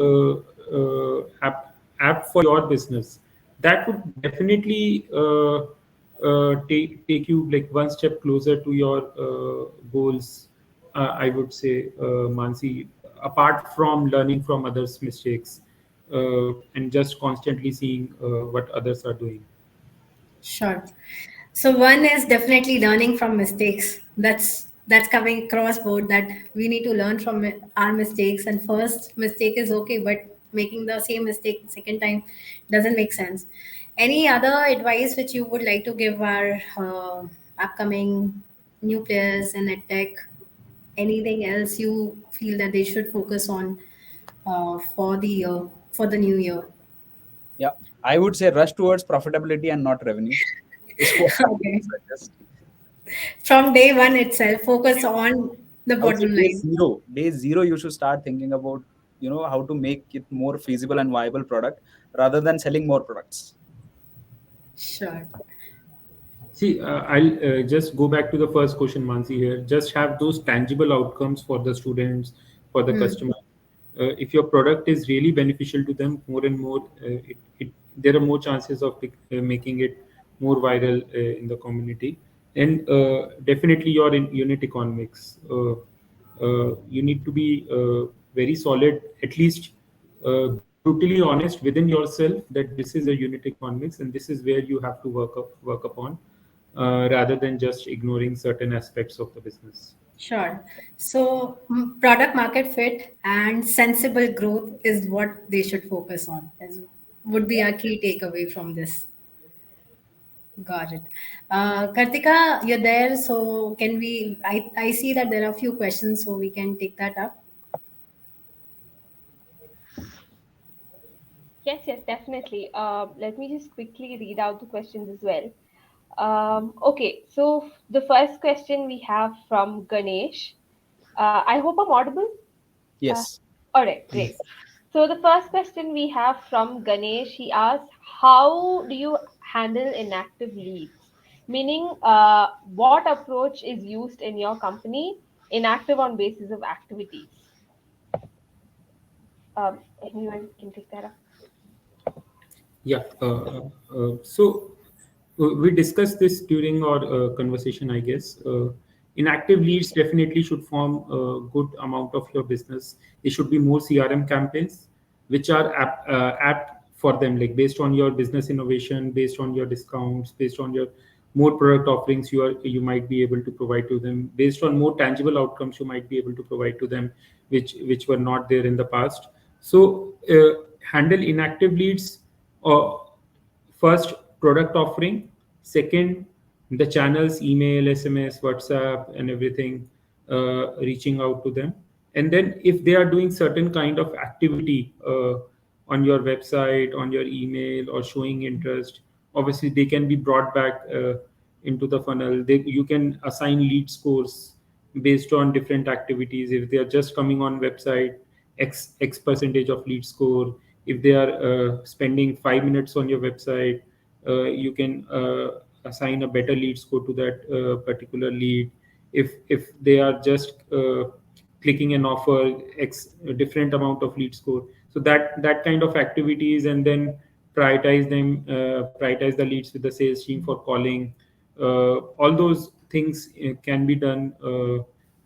apt for your business. That would definitely take you like one step closer to your goals. I would say, Mansi, apart from learning from others' mistakes and just constantly seeing what others are doing.
Sure. So one is definitely learning from mistakes. That's coming across board, that we need to learn from our mistakes. And first mistake is okay, but making the same mistake second time doesn't make sense. Any other advice which you would like to give our upcoming new players in EdTech? Anything else you feel that they should focus on for the new year?
Yeah, I would say rush towards profitability and not revenue is what I would
Okay.
suggest.
From day one itself, focus on the
I would say
bottom
day
line.
zero. Day zero, you should start thinking about how to make it more feasible and viable product rather than selling more products.
Sure.
See, I'll just go back to the first question, Mansi, here. Just have those tangible outcomes for the students, for the
Hmm.
customer. If your product is really beneficial to them, more and more, there are more chances of making it more viral in the community. And definitely your unit economics. You need to be very solid, at least brutally honest within yourself that this is a unit economics and this is where you have to work upon, rather than just ignoring certain aspects of the business.
Sure. So, product market fit and sensible growth is what they should focus on, as would be our key takeaway from this. Got it. Kartika, you're there. So, can we? I see that there are a few questions, so we can take that up.
Yes, yes, definitely. Let me just quickly read out the questions as well. Okay, so the first question we have from Ganesh. I hope I'm audible. Uh,
Yes.
all right, great. So the first question we have from Ganesh, he asks, how do you handle inactive leads? Meaning, what approach is used in your company, inactive on basis of activities? Anyone can take that up.
Yeah. So We discussed this during our conversation, I guess. Inactive leads definitely should form a good amount of your business. It should be more CRM campaigns, which are apt for them, like based on your business innovation, based on your discounts, based on your more product offerings you might be able to provide to them, based on more tangible outcomes you might be able to provide to them, which were not there in the past. So handle inactive leads. First, product offering. Second, the channels, email, SMS, WhatsApp, and everything, reaching out to them. And then if they are doing certain kind of activity on your website, on your email, or showing interest, obviously they can be brought back into the funnel. You can assign lead scores based on different activities. If they are just coming on website, x percentage of lead score. If they are spending 5 minutes on your website, you can assign a better lead score to that particular lead. If they are just clicking an offer, x a different amount of lead score. So that kind of activities, and then prioritize the leads with the sales team for calling. All those things can be done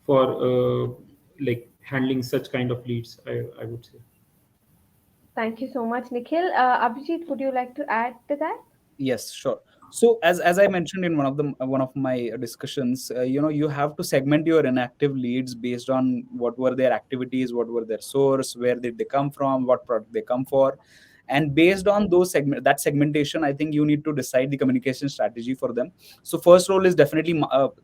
for like handling such kind of leads, I would say.
Thank you so much, Nikhil. Abhijit, would you like to add to that?
Yes, sure. So as I mentioned in one of my discussions, you have to segment your inactive leads based on what were their activities, what were their source, where did they come from, what product they come for, and based on that segmentation, I think you need to decide the communication strategy for them. So first role is definitely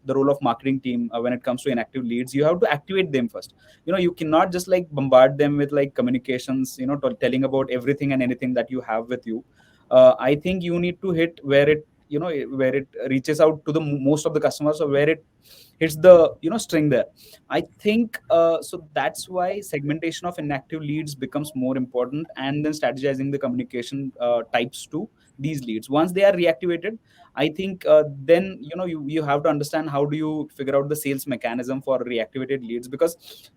the role of marketing team. When it comes to inactive leads, you have to activate them first. You cannot just like bombard them with like communications, telling about everything and anything that you have with you. I think you need to hit where it reaches out to the most of the customers, or where it hits the string there. I think so that's why segmentation of inactive leads becomes more important, and then strategizing the communication types to these leads once they are reactivated. I think then you have to understand how do you figure out the sales mechanism for reactivated leads, because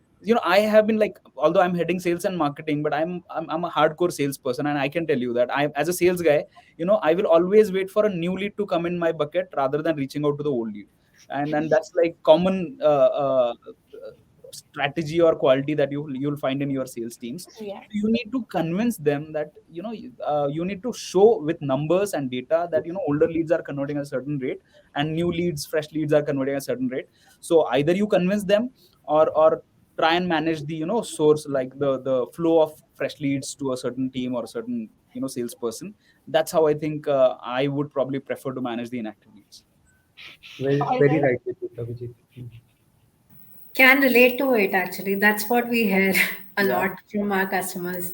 I have been like, although I'm heading sales and marketing, but I'm a hardcore salesperson, and I can tell you that I, as a sales guy, I will always wait for a new lead to come in my bucket rather than reaching out to the old lead. And that's like common strategy or quality that you'll find in your sales teams.
Yeah.
You need to convince them that you need to show with numbers and data that older leads are converting at a certain rate, and new leads, fresh leads are converting at a certain rate. So either you convince them, or try and manage the source, like the flow of fresh leads to a certain team or a certain salesperson. That's how I think I would probably prefer to manage the inactive leads.
Very,
All
very
right.
right with you, Abhijit.
Can relate to it actually. That's what we hear a
Yeah.
lot from our customers.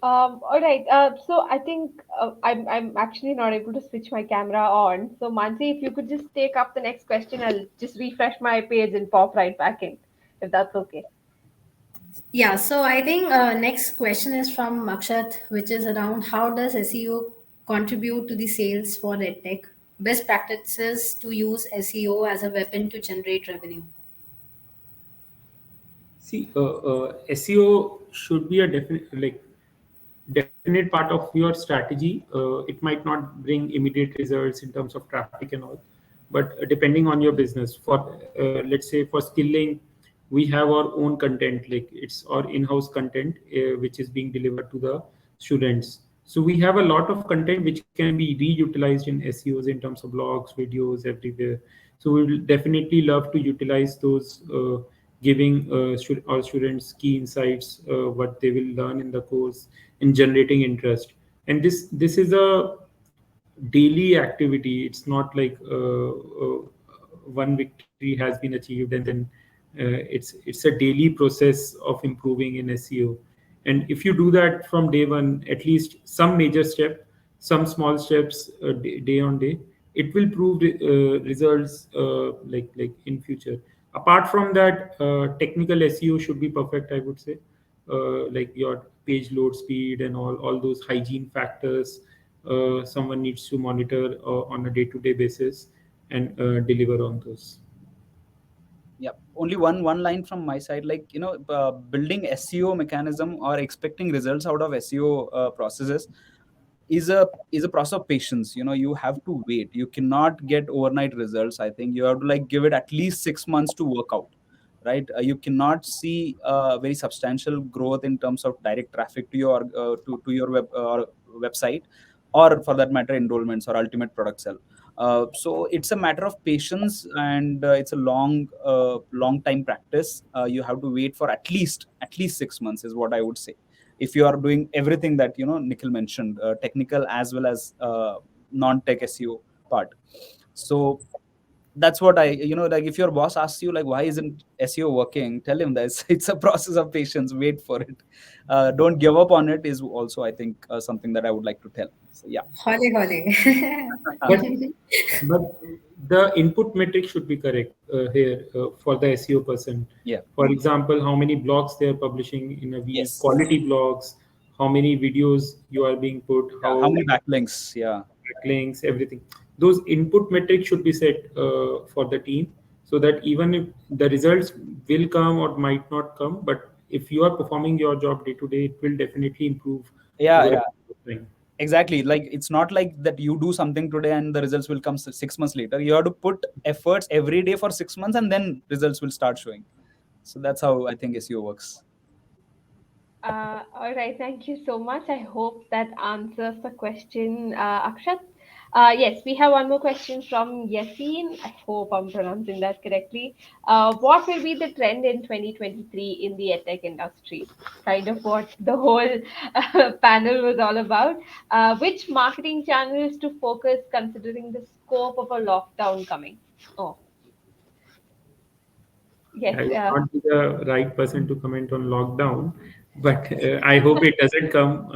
All right. So I think I'm actually not able to switch my camera on. So Mansi, if you could just take up the next question, I'll just refresh my page and pop right back in, if that's okay.
Yeah, so I think next question is from Akshat, which is around how does SEO contribute to the sales for EdTech? Best practices to use SEO as a weapon to generate revenue.
See, SEO should be a definite part of your strategy. It might not bring immediate results in terms of traffic and all, but depending on your business. For let's say for skilling, we have our own content, like it's our in-house content which is being delivered to the students. So we have a lot of content which can be reutilized in SEOs in terms of blogs, videos, everywhere. So we will definitely love to utilize those. Giving our students key insights, what they will learn in the course, in generating interest. And this is a daily activity. It's not like one victory has been achieved and then it's a daily process of improving in SEO. And if you do that from day one, at least some major step, some small steps, day on day, it will prove results like in future. Apart from that, technical SEO should be perfect, I would say. Like your page load speed and all those hygiene factors, someone needs to monitor on a day-to-day basis and deliver on those.
Yeah, only one line from my side, like building SEO mechanism or expecting results out of SEO processes. is a process of patience. You have to wait. You cannot get overnight results. I think you have to like give it at least 6 months to work out, right? You cannot see very substantial growth in terms of direct traffic to your website, or for that matter enrollments or ultimate product sell. So it's a matter of patience, and it's a long time practice. You have to wait for at least 6 months is what I would say, if you are doing everything that Nikhil mentioned, technical as well as non-tech SEO part. So that's what like if your boss asks you like why isn't SEO working, tell him that it's a process of patience. Wait for it. Don't give up on it is also, I think, something that I would like to tell. So yeah.
Holly, holly.
But but the input metric should be correct here for the SEO person.
Yeah.
For example, how many blogs they are publishing in a week,
Yes.
quality blogs, how many videos you are being put,
Yeah, how
how
many backlinks? Yeah.
backlinks, everything. Those input metrics should be set for the team, so that even if the results will come or might not come, but if you are performing your job day to day, it will definitely improve
Yeah,
over
yeah,
time.
exactly. Like it's not like that you do something today and the results will come 6 months later. You have to put efforts every day for 6 months, and then results will start showing. So that's how I think SEO works.
All right, thank you so much. I hope that answers the question, Akshat. Yes, we have one more question from Yasin. I hope I'm pronouncing that correctly. What will be the trend in 2023 in the edtech industry? Kind of what the whole panel was all about. Which marketing channels to focus considering the scope of a lockdown coming? Oh, yes.
I would not be the right person to comment on lockdown, but I hope it doesn't come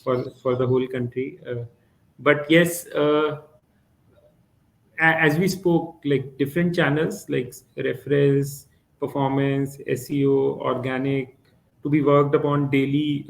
for the whole country. But yes, as we spoke, like different channels like referrals, performance, SEO, organic, to be worked upon daily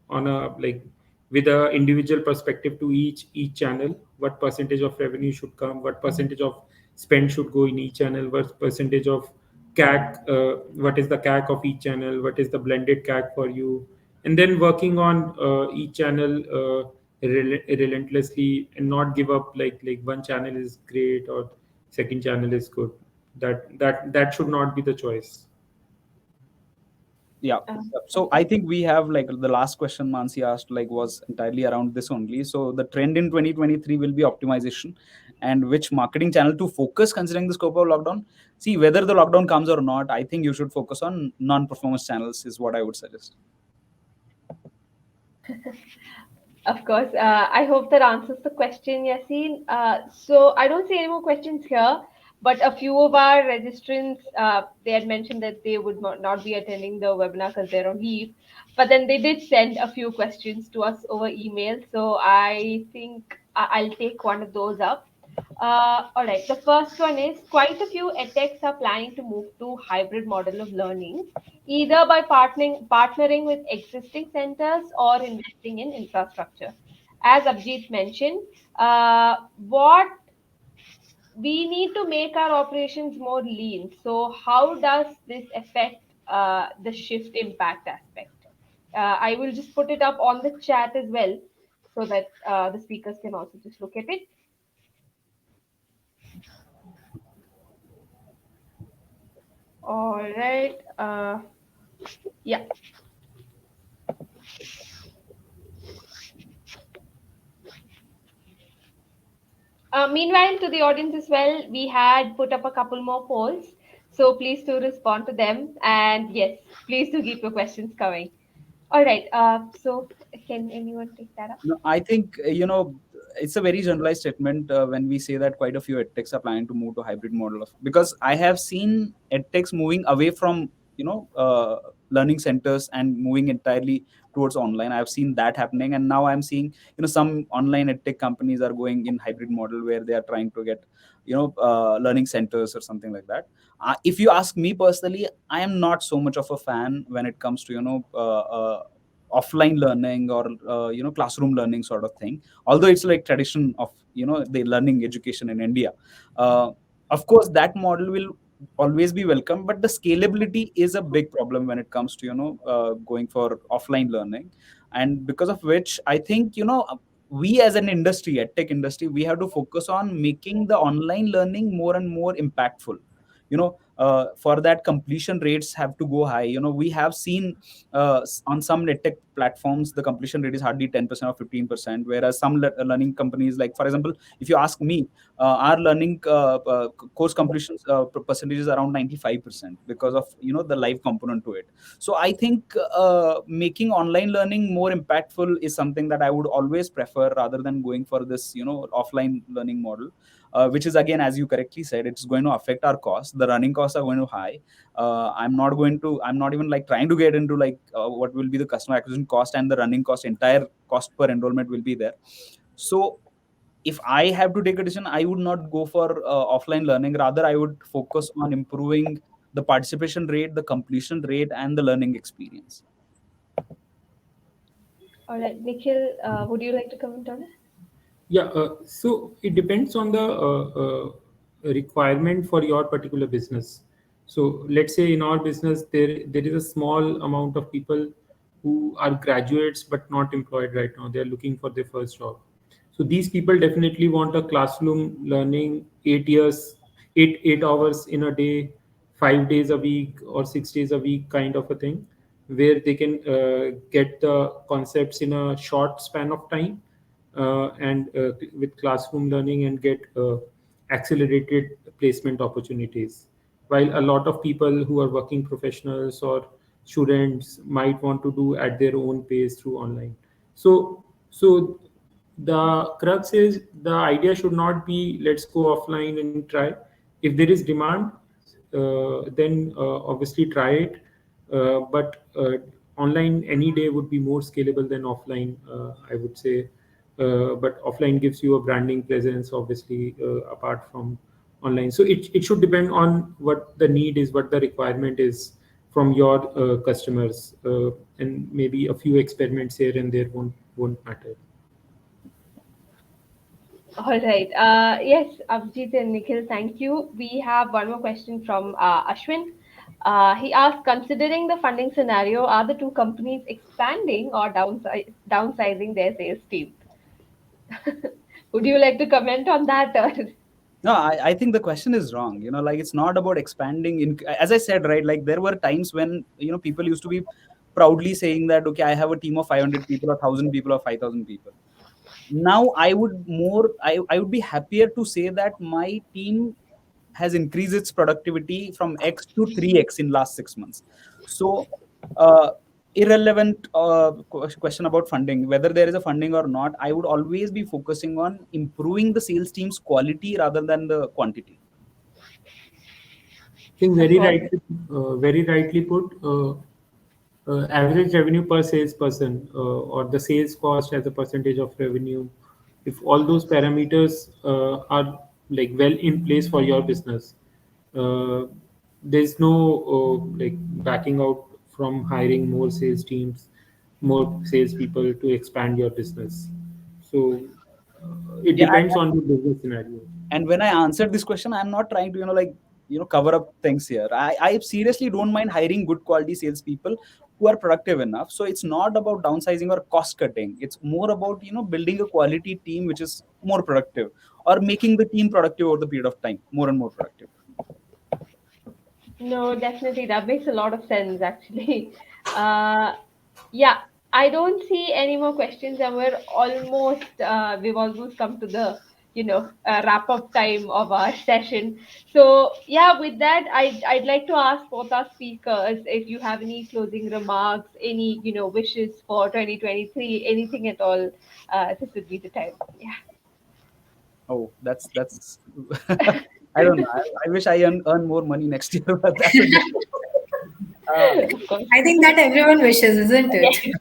on a like with a individual perspective to each channel. What percentage of revenue should come? What percentage of spend should go in each channel? What percentage of CAC? What is the CAC of each channel? What is the blended CAC for you? And then working on each channel relentlessly, and not give up like one channel is great or second channel is good. That should not be the choice.
Yeah. So I
Okay.
think we have like the last question Mansi asked like was entirely around this only. So the trend in 2023 will be optimization, and which marketing channel to focus considering the scope of lockdown. See, whether the lockdown comes or not, I think you should focus on non-performance channels is what I would suggest.
Of course. I hope that answers the question, Yasin. So I don't see any more questions here, but a few of our registrants, they had mentioned that they would not be attending the webinar because they're on leave. But then they did send a few questions to us over email. So I think I'll take one of those up. All right. The first one is quite a few edtechs are planning to move to hybrid model of learning, either by partnering with existing centers or investing in infrastructure. As Abhijit mentioned, what we need to make our operations more lean. So, how does this affect the shift impact aspect? I will just put it up on the chat as well so that the speakers can also just look at it. All right. Yeah. Meanwhile, to the audience as well, we had put up a couple more polls. So please do respond to them. And yes, please do keep your questions coming. All right. So can anyone take that up?
No, I think it's a very generalized statement when we say that quite a few edtechs are planning to move to hybrid model of, because I have seen edtechs moving away from learning centers and moving entirely towards online. I've seen that happening, and now I'm seeing some online edtech companies are going in hybrid model where they are trying to get learning centers or something like that. If you ask me personally, I am not so much of a fan when it comes to offline learning or classroom learning sort of thing, although it's like tradition of the learning education in India. uh, of course that model will always be welcome, but the scalability is a big problem when it comes to going for offline learning. And because of which, I think, we as an industry, tech industry, we have to focus on making the online learning more and more impactful. For that, completion rates have to go high. We have seen on some tech platforms the completion rate is hardly 10% or 15%, whereas some learning companies, like for example, if you ask me, our learning course completion percentage is around 95% because of the live component to it. So I think making online learning more impactful is something that I would always prefer rather than going for this offline learning model, which is, again, as you correctly said, it's going to affect our costs. The running costs are going to high. I'm not even like trying to get into like what will be the customer acquisition cost and the running cost. Entire cost per enrollment will be there. So if I have to take a decision, I would not go for offline learning. Rather, I would focus on improving the participation rate, the completion rate, and the learning experience.
All right, Nikhil, would you like to comment on it?
Yeah, so it depends on the requirement for your particular business. So let's say in our business, there is a small amount of people who are graduates but not employed right now. They are looking for their first job. So these people definitely want a classroom learning, 8 years, 8 hours in a day, 5 days a week or 6 days a week kind of a thing, where they can get the concepts in a short span of time, and with classroom learning, and get accelerated placement opportunities. While a lot of people who are working professionals or students might want to do at their own pace through online. So the crux is, the idea should not be let's go offline and try. If there is demand, then obviously try it. But online any day would be more scalable than offline, I would say. But offline gives you a branding presence, obviously, apart from online. So it should depend on what the need is, what the requirement is from your customers, and maybe a few experiments here and there won't matter.
All right. Yes, Abhijit and Nikhil, thank you. We have one more question from Ashwin. He asked, considering the funding scenario, are the two companies expanding or downsizing their sales team? Would you like to comment on that? Or...
No, I think the question is wrong. Like, it's not about expanding. As I said, right, like there were times when people used to be proudly saying that, okay, I have a team of 500 people or 1,000 people or 5,000 people. Now I would be happier to say that my team has increased its productivity from X to 3X in last 6 months. So uh, irrelevant question about funding, whether there is a funding or not, I would always be focusing on improving the sales team's quality rather than the quantity.
I think
Of course.
very rightly put. Average revenue per salesperson, or the sales cost as a percentage of revenue, if all those parameters are like well in place for your business, uh, there's no like backing out from hiring more sales teams, more salespeople to expand your business. So it
Yeah,
depends on the business scenario.
and when I answered this question, I'm not trying to cover up things here. I seriously don't mind hiring good quality salespeople who are productive enough. So it's not about downsizing or cost cutting. It's more about building a quality team which is more productive, or making the team productive over the period of time, more and more productive.
No, definitely. That makes a lot of sense, actually. Uh, yeah, I don't see any more questions, and we've almost come to the, wrap up time of our session. So, yeah, with that, I'd like to ask both our speakers if you have any closing remarks, any, wishes for 2023, anything at all. This would be the time. Yeah.
Oh, that's I don't know. I wish I earn more money next year, but that's a different. Uh,
Of course.
I think that everyone wishes, isn't it?
Yes.
yeah.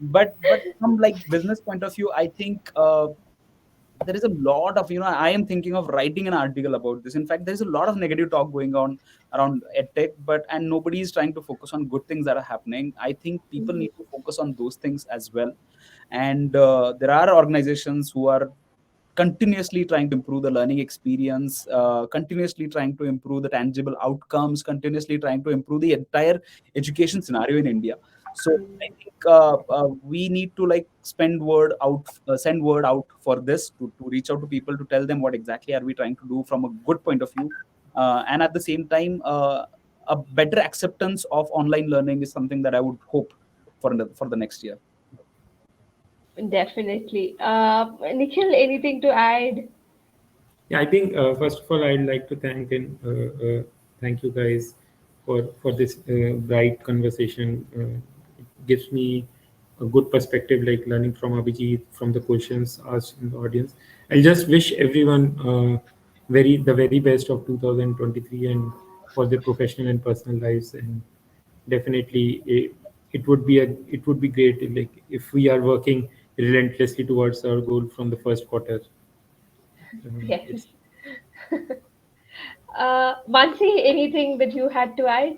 But from like business point of view, I think there is a lot of I am thinking of writing an article about this. In fact, there's a lot of negative talk going on around edtech, and nobody is trying to focus on good things that are happening. I think people need to focus on those things as well. And there are organizations who are continuously trying to improve the learning experience, continuously trying to improve the tangible outcomes, continuously trying to improve the entire education scenario in India. So I think we need to like send word out for this to reach out to people, to tell them what exactly are we trying to do from a good point of view, and at the same time, a better acceptance of online learning is something that I would hope for the next year.
Definitely. Nikhil, anything to add?
Yeah, I think first of all, I'd like to thank you guys for this bright conversation. It gives me a good perspective, like learning from Abhijit, from the questions asked in the audience. I'll just wish everyone the very best of 2023 and for their professional and personal lives. And definitely, it would be great, like if we are working relentlessly towards our goal from the first quarter.
Yes.
It's
Mansi, anything that you had to add?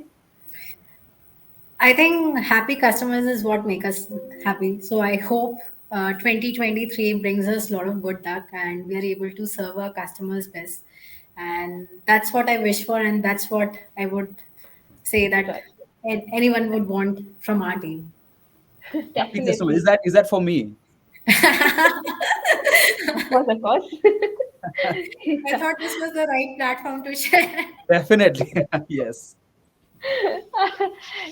I think happy customers is what make us happy. So I hope 2023 brings us a lot of good luck and we are able to serve our customers best. And that's what I wish for, and that's what I would say that
Right.
anyone would want from our team.
Happy customer, is
Definitely.
that for me?
Of course, of course.
I
Yeah.
thought this was the right platform to share.
Definitely. Yes.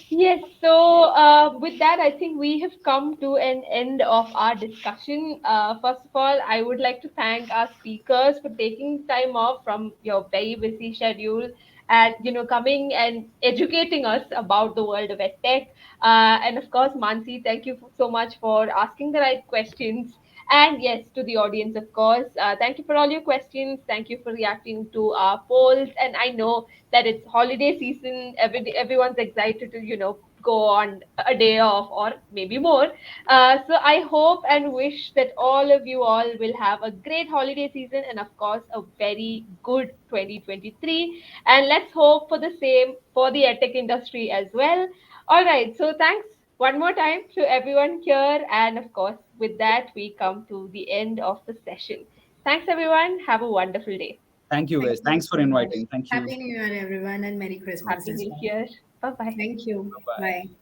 Yes, so with that, I think we have come to an end of our discussion. First of all, I would like to thank our speakers for taking time off from your very busy schedule and coming and educating us about the world of EdTech. And of course, Mansi, thank you so much for asking the right questions. And yes, to the audience, of course, thank you for all your questions. Thank you for reacting to our polls. And I know that it's holiday season. Everyone's excited to go on a day off or maybe more. So I hope and wish that all of you all will have a great holiday season and of course a very good 2023. And let's hope for the same for the edtech industry as well. All right. So thanks one more time to everyone here. And of course, with that, we come to the end of the session. Thanks, everyone. Have a wonderful day.
Thank you,
Thank
guys.
you
Thanks for
so much.
inviting. Thank you.
Happy New Year, everyone, and Merry Christmas
Happy
as
New
well.
Year. Bye bye.
Thank you.
Bye bye.
Bye.